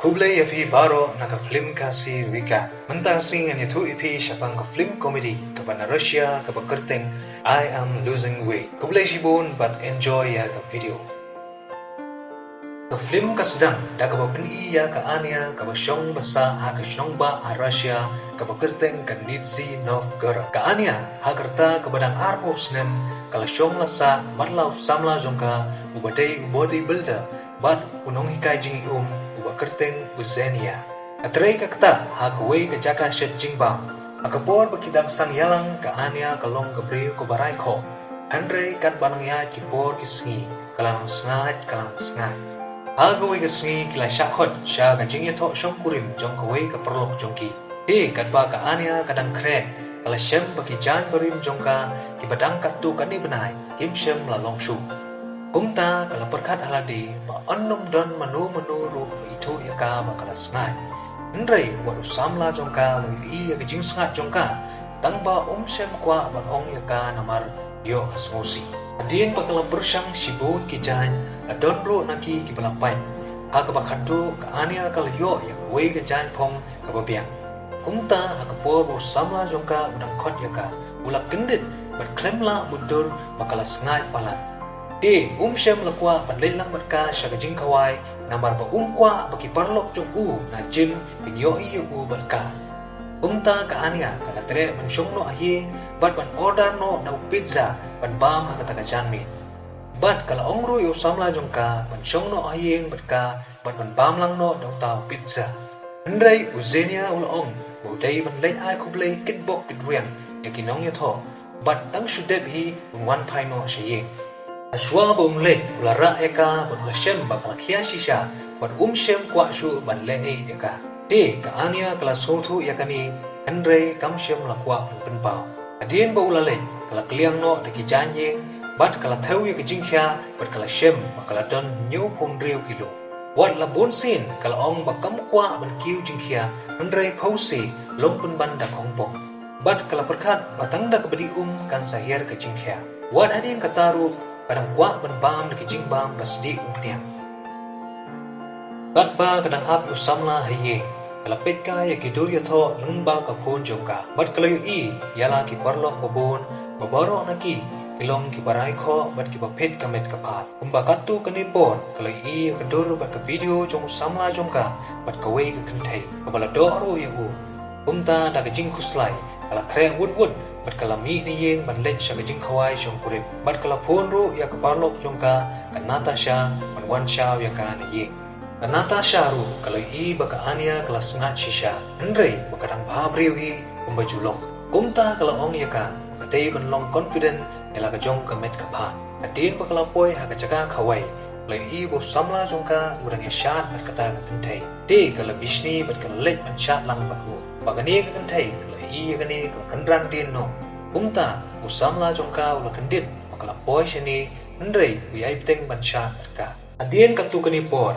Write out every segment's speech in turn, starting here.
Kublai api baro naga film kasih Rika. Mentah sing an itu ipi syapang ke film komedi kepada Russia ke Kerteng I am losing weight. Kublai sibun but enjoy ya ke video. Ke film kasedang dah ke peni ya ke ania ke syong basa ha ke syong ba a Russia ke Kerteng ke Nizhny Novgorod. Ke ania ha kerta ke badang arko snem kalau syong lasa marlau samla jongka ubadai bodybuilder but unong hikai jing Kerteng Uzenia. Atray kakta hagway ke jaka shet jingba. Akapor bakidang sang yalang ka ania kalong gabriyo ko baray ko. Andre kat banang ya kipor kisngi kalang sngat. Hagway kisngi kila syakot sya ka jingya to syong kurim jong kaway ka perlok jongki. Kat ba ka ania kadang kren kala syem baki jan barim jongka kibadang kat tu kani benay him syem lalong syu. Kumta kalau perkat haladi ba annum don manu ru itu ya ka bakala sngai ndrei waru samla jongka wi ya jing sngat jongka tangba shem kwa ba ong ya ka namar yo asmosi adin bakala bersang shibun kijan adon ro naki ki balapai aga bakadu ka ania kal yo ya we ga jan phong ka babiang kumta aga por ro samla jongka udang khot ya ka ulak gendit bat klemla mudur bakala sngai palan shem lakwa panlelang matka syaga jing kawai namar ba kwa baki parlok jong na jim pinyoi barka ta ka ania kala tre man syong no ahi bat ban order no na pizza ban bam ha kata kajan mi bat kala ongru yo samla jong ka man syong no ahi barka bat ban bam lang no dong tau pizza ndrai Uzenia ul bodai ban lai ai kublai kitbok kidriang yakinong yo tho bat tang shudeb hi wan pai no shayeng Aswa bong le ulara eka ban shem bakal kia shisha ban shem kwa shu ban le eka ka ania kala sotu yakani andre kam shem la kwa ban pao adien ba ulale kala kliang no de ki janyeng bat kala thau ya ki jingkhya bat kala shem bakala don nyu pun riu kilo wat la bon sin kala ong ba kam kwa ban kiu jingkhya andre phausi long pun ban da khong bong bat kala perkhat batang da kebedi kan sahir ke jingkhya wat adien kataru kadang kuat berbam di kijing bam basdi umpiang. Kat ba kadang hap usamla haye. Kalapit ka ya kidur ya tho lungba ka phone jongka. Bat kalayu yala ki parlok babon babaro naki kilong ki barai kho bat ki bapet kamet kapat. Umba katu kanipor kalayu kadur bat ka video jong usamla jongka bat kawe ka kentai. Kabala do aro ya Umta da kijing kuslai kala kre wood bat kala mi ni yeng ban lech sa jing khawai shong kurip bat kala phone ro ya kaparlok jongka kan Natasha ban wan shaw ya ka ni yeng kan Natasha ro kala baka ania kala sngat shisha ndrei bakadang bhabriu hi kumba julong kumta kala ong ya ka dei ban long confident ela ka jong ka met ka pha adin bakala poi ha ka jaga khawai lai bo samla jongka urang ya shat bat kata ka fintai te kala bishni bat kala lech ban shat lang bat ho bagani ka kantai gani kandran din no umta usamla jongka ula kandit makala boy shani ndrei uyai teng bansha ka adien katu kani por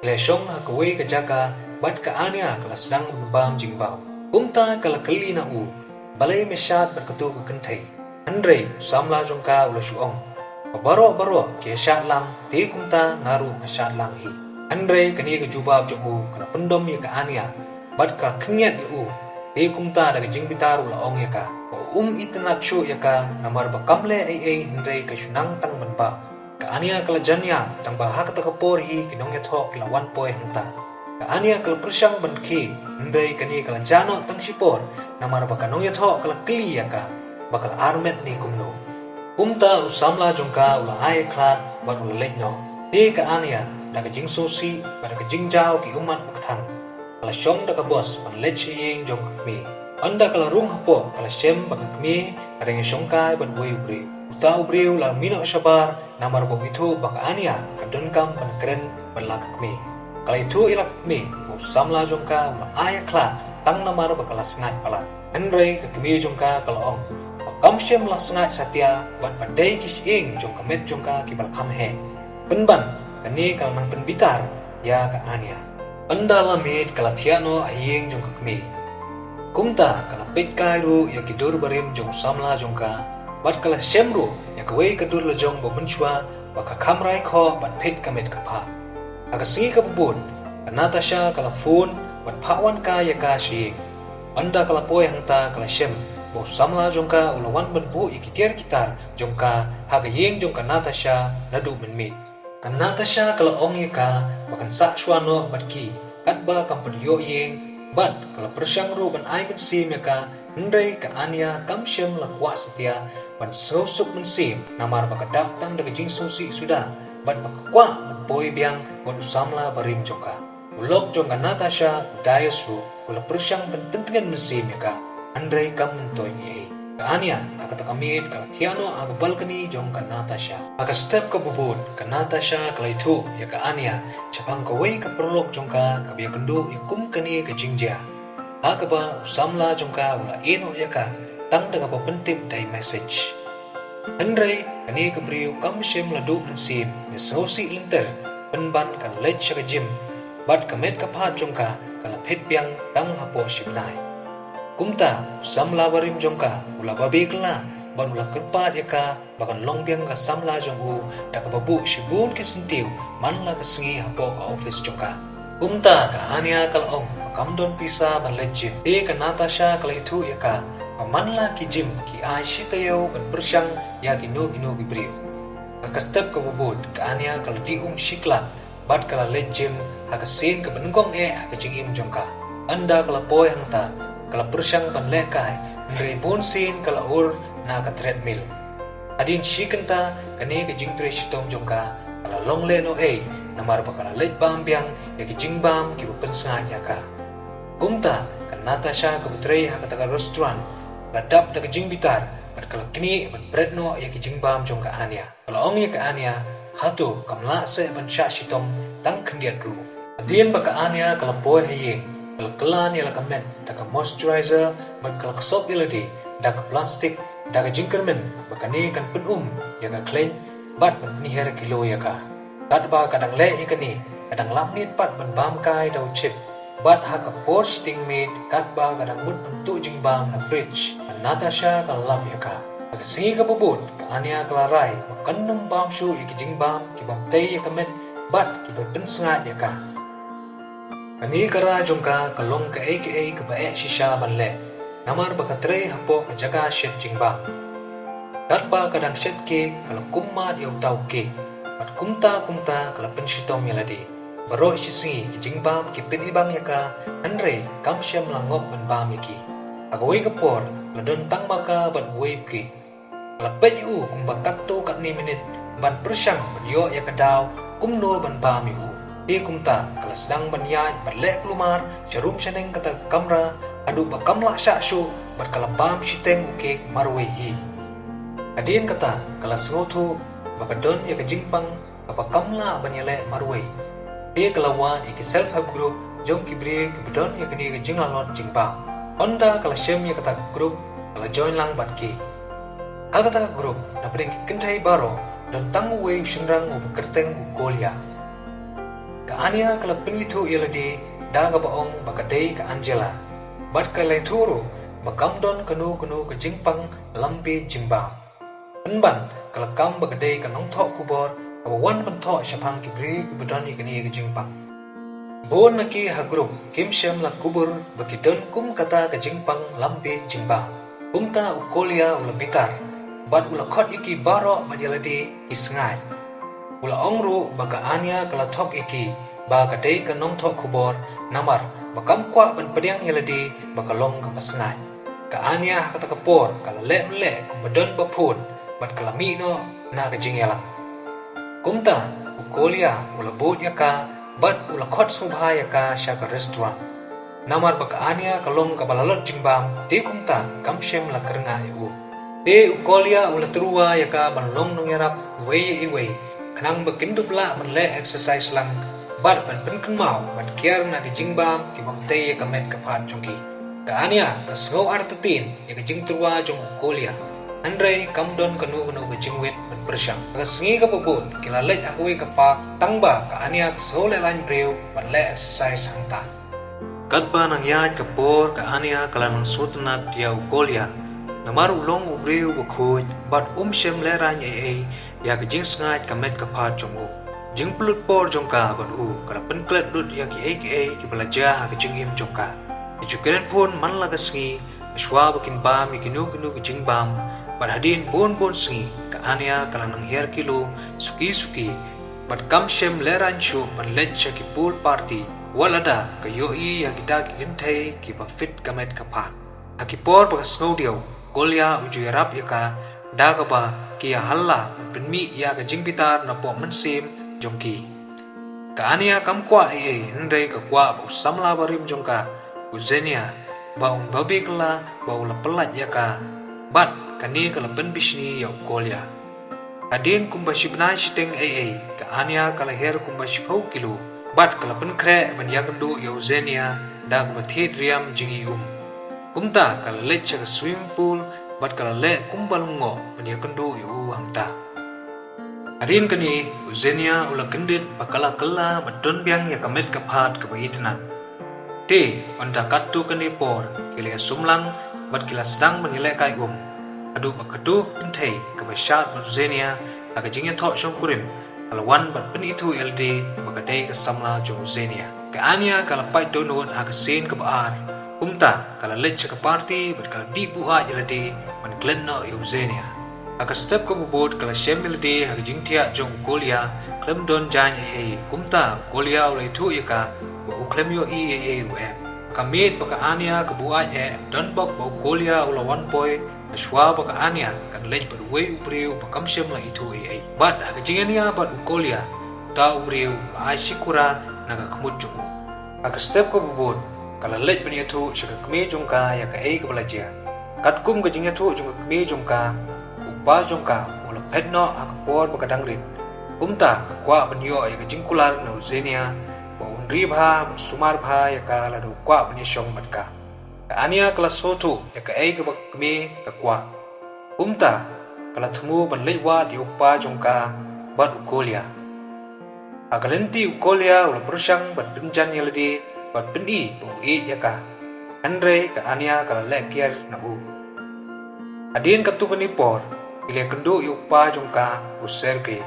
kleshong ha kwe ka jaka bat ka ania kala sedang bam jingbao umta kala kali na balai meshat bat katu ka kantai ndrei usamla jongka ula shuong baro ke shat lang te kumta ngaru meshat lang hi ndrei kani ka jubab jongu kala pendom ya ka ania bat ka knyat kumta daga jingbitar ula ong yaka itna chu yaka namar ba kamle ai ndrei ka shunang tang banba ka ania kala janya tang ba hak ta kapor hi kinong ya thok la wan poi hangta ka ania kala prashang ban khi ndrei kani kala jano tang sipor namar ba kanong ya thok kala kli yaka bakal armet ni kumno kumta usamla jongka ula ai khat ban ula lekno ka ania daga jingsosi ba daga jingjao ki umat bakthang kala syong da ka bos pan leche yeng jong kmi anda kala rung hapo kala shem bag kmi areng syong kai ban wei bre uta bre la mino shabar namar bo itu bak ania kadon kam ban kren ban la kmi kala itu ila kmi mo samla jong ka la aya kla tang namar bakala sngai pala andre ka kmi jong ka kala ong kam shem la sngai satya ban padai ki yeng jong kamet jong ka ki bal kham he penban kani kal nang penbitar ya ka ania anda lamit kala thiano ayeng jong kakmi kumta kala pet kairu ya kidur barim jong samla jongka bat kala shemru ya kawei kadur la jong bo menchwa baka kamrai kho bat pet kamet kapha aga singi ka bubun Natasha kala phone ban phawan ka ya ka shi anda kala poi hangta kala shem bo samla jongka ulawan ban bu ikitiar kitar jongka haga yeng jongka Natasha nadu menmit kan Natasha kala ong ya ka bakan sa shwano batki katba kampan yo yeng bat kala persyang ru ban ai ban sim ya ka ndai ka ania kamshem la kwa setia ban sosuk mensim namar baka datang daga jing sosi sudah ban baka kwa boy biang ban usamla barim jongka ulok jongka Natasha dayasu kula persyang ban tentengan mensim ya ka andai kam mentoy ni ka ania akata kamit kala tiano aga balkani jongka Natasha aka step ka bubun ka Natasha kala itu ya ka ania chapang ka wei ka perlok jongka ka biya kendu ikum kani ka jingja akaba usamla jongka ula ino ya ka tang daga papentip dai message andai kani ka briu kam shem ladu mensim ni sosi linter penban kan lech ka jim bat kamet ka phat jongka kala phet piang tang hapo shimnai kumta samla barim jongka ula babikla ban ula kerpat yaka bakan longbiang ka samla jonghu dak babu shibun ki sentiu manla ka sengi hapo ka office jongka kumta ka ania kal ong kamdon pisa ban lejim e ka Natasha kala itu yaka manla ki jim ki ai shitayo ban persyang ya ki no ki brio ka step ka bubut ka ania kala dium shikla bat kala lejim haka sin ka benengkong ka jingim jongka anda kala poi hangta kala persyang ban lekai ndre bon sin kala ur na ka treadmill adin shikenta kani ka jingtre shitom jongka kala longle no namar bakala lej bam biang ya ki jingbam ki bupen sengaja ka kumta kan Natasha ka butrei ha ka restaurant ladap da ka jingbitar bat kala kini bat bread no ya ki jingbam jongka ania kala ong ya ka ania hatu kamla se ban sha shitom tang khendiat ru adin baka ania kala poi haye kelan ya la kamen taka moisturizer bat kala sop iladi dak plastik dak jingkermen bakani kan penum ya ka clean bat ni her kilo ya ka kadba kadang le ikani kadang lamit pat ban bam kai dau chip bat ha ka posh ting meat kadba kadang mut bentuk jingbam na fridge Natasha kala lap ya ka aga singi ka bubut ka ania kala rai bakanum bam shu iki jingbam ki bam tei ya kamen bat ki ban sengat ya ka Ani kara jongka kalong ka aka ka bae shisha banle namar bakatre hapo ka jaga shet jingba datba kadang shet ke kala kumma diau tau ke bat kumta kala penshitom yaladi baro shisi ki jingbam ki pinibang yaka andre kamshem langop ban bam yaki agoi ka por ladon tang maka bat wave ki kala peju kumba katto katni minit ban persyang beryo yaka daw kumno ban bam yu di kumta kala sedang banyai berlek lumar jarum seneng kata kamera adu bakamla syashu bat kala bam shiteng uke marwehi adin kata kala sengotu bakadon ya kejingpang bakamla banyale marwei di kalawan ya self help group jom kibri kibdon ya kini kejingalon jingpa onda kala shem ya kata group kala join lang batki agata group na pring kentai baro dan tangu wei shinrang ubekerteng ukolia ka ania kala pengitu iladi daga baong bakadei ka Angela bat kala turu bakamdon kanu ke jingpang lampi jimba penban kala kam bakadei ka nongthok kubor awan benthok syapang kibri kibedani kini ke jingpang bon naki ha group kimshem la kubur bakidon kum kata ke jingpang lampi jimba kumta ukolia ula bitar bat ula khot iki baro bajaladi isngai ula ongru baka ania kala thok iki ba kadai ka nong thok kubor namar bakam kwa ban pediang yaladi baka long ka pasngai ka ania kata kapor kala le kumbadon bapun bat kala mi no na ka jingyalang kumta ukolia ula bot yaka bat ula khot subha yaka syaka restaurant namar baka ania kalong ka balalot jingbam di kumta kamshem la kerenga yu di ukolia ula terua yaka banlong nong yarap wei iwei kanang bakindup la manle exercise lang bat ban penken mau ban kiar na ke jingbam ki bang tei ka met ka phat jongki ka ania ka sngau artetin ya ke jing terua jong ukolia andre kamdon kanu ke jingwit ban persyang ka sngi ka pupun kila lej akui ka pa tangba ka ania ka sole lain breu ban le exercise hangta katba nang yat ka por ka ania kala nang sutnat dia ukolia namar ulong ubreu bukuj bat shem lerany ya ke jing sngat ka met ka phat jongu jing pelut por jongka ban kala penklet lut ya ki belajar ha jing im jongka jukeran pun man laga sngi shwa bakin bam ikinu ki jing bam ban hadin bon sngi ka ania kala nang her kilo suki bat kam shem leran chu ban lecha ki pool party walada ka yoi ya kita ki gintai ki ba fit kamet kapa akipor ba snow dio golya uju yarap yaka daga ba ki halla penmi ya ka jingbitar na po mensim jongki ka ania kam kwa ndai ka kwa bu samla barim jongka uzenia ba babikla ba ula pelat yaka bat kani kala ben bishni ya golya adin kumbashi bna shiteng ka ania kala her kumbashi phau kilo bat kala ben kre ban yakandu ya uzenia daga ba thit riam jingi kumta kala lecha ka swimming pool bat kala le kumbal ngo ban yakandu yu hangta adin kani uzenia ula kendit bakala kala badon biang ya kamet kaphat ka baitnan te anda katu kani por kile sumlang bat kila sedang menilai kai adu bakadu pentai ka bashat uzenia aga jingya tho shong kurim alwan bat pen itu ld bakadai ka samla jo uzenia ka ania kala pai donut aga sen ka baar kumta kala lecha ka party bat kala di buha jelade man glenno uzenia aga step ko bubot kala shemilde ha jingtia jong golia klem don jan kumta golia ulai thu yaka bu klem yo ruem kamit baka ania ka buai don bok bo golia ula one boy ashwa baka ania kan lej ber wei ubreu bakam shem la itu but ha jingenia but golia ta ubreu ai shikura naga khmut jumu aga step ko bubot kala lej ben yathu shaka kme jongka ya ka ka balaja kat kum ka jingya thu jong kme jongka ba jongka ula petno akapor bakadangrit kumta kwa banyo ay jingkular na uzenia ba unri bha sumar bha ya ka ladu kwa bani shong matka ka ania kala sotu ya ka ay bakme ka kwa kumta kala thumu ban leiwa di upa jongka bat ukolia agalenti ukolia ula brushang bat binjan yaladi bat bini bu ya ka andre ka ania kala lekier na adin katupani por ile kendo yupa jongka userge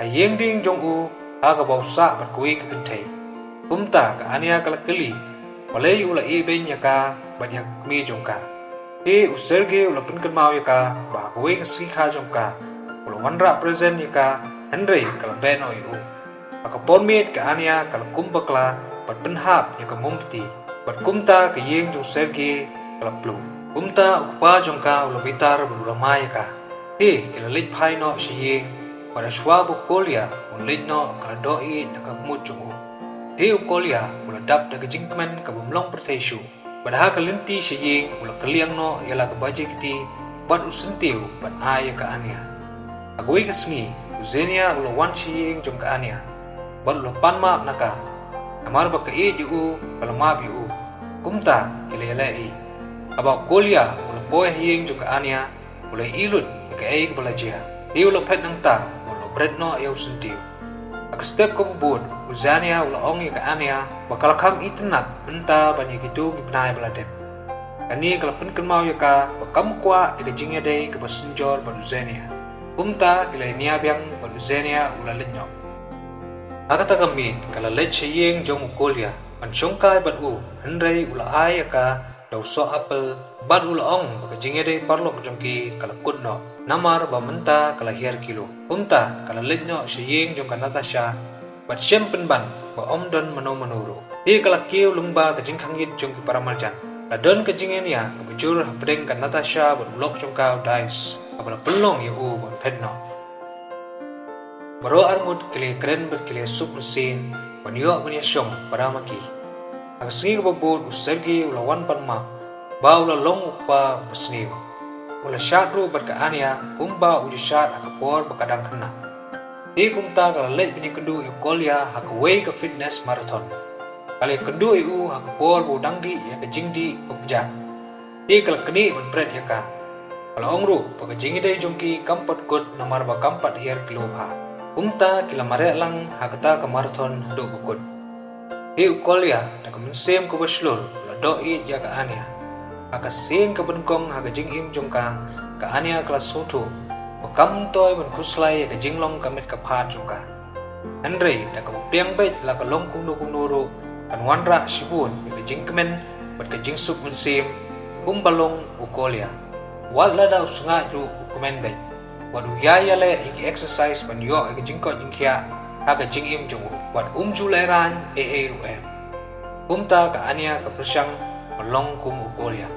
ayeng ding jongu aga bausa bat kui ka kentai kumta ka ania kala keli walei ula ben yaka banyak mi jongka userge ula penkan mau yaka ba kui ka sikha jongka ula wanra present yaka andre kala beno aka ponmit ka ania kala kumbakla bat penhap yaka mumpti bat kumta ka yeng jong serge kala plu kumta upa jongka ula bitar berulamai ka kila lit pai no shiyeng pada shwa bu kolia un lit no kala doi naka khmut jungu te kolia ula dap daga jingkman ka bumlong perteshu pada ha kalinti shiyeng ula kaliang no yala ka baje kiti bat usentiu bat aya ka ania agoi ka sngi uzenia ula wan shiyeng jong ka ania bat ula panma naka amar ba ka ju kala map yu kumta kila yala aba kolia ula boy hiyeng jong ka ania ula ilut ka belajar dia ula pet nang ta ula bread no eu sentiu ak step ko bubud uzania ula ongi ka ania bakal kam itnat benta bani gitu gibnai baladem ani kala pen mau ya ka bakam kwa ida jingya dei ke basunjor ban uzania kumta ila nia biang ban uzania ula lenyo akata kami kala let cheyeng jong ukolia ban shongkai bat henrei ula ai ka daw so apple bad ula ong baka jingya dei parlok jongki kala kudno namar ba menta kala hier kilo kumta kala letno shiyeng jong Natasha bat shempen ban ba omdon menuru di kala kiu lungba ka jingkhangit jongki para marjan la don ka jingenia ka bujur hapdeng ka Natasha bat blok jongka dice abala pelong yu ban pedno baro armut kile kren bat kile sup mesin ban yo ban yashong para maki agsing babod usergi ula wan panma ba ula long upa basniw ula syadru bat ka ania kumba uji syad akapor bakadang kena di kumta kala let bini kendu yu kolia hakaway ka fitness marathon kali kendu yu hakapor budang di ya kejingdi pepejat di kala keni bat bread ya ka kala ongru baka jingi day jongki kampat good namar ba kampat hier kilobha kumta kila mare lang hakata ka marathon do bukod di ukolia da ka mensem ko baslur la do i ja ka ania aka sen ka benkong haga jinghim jongka ka ania kelas soto bakam toy ban kuslai ka jinglong kamet ka phat jongka Andre da ka piang bet la ka long kung no ro kan wanra sibun ka jingkemen bat ka jingsuk mun sim balong ukolia wala da usunga ru komen bet wadu yaya le iki exercise ban yo ka jingko jingkya ka jingim jungu wat juleran ru em ta ka ania ka persyang long kum ukolia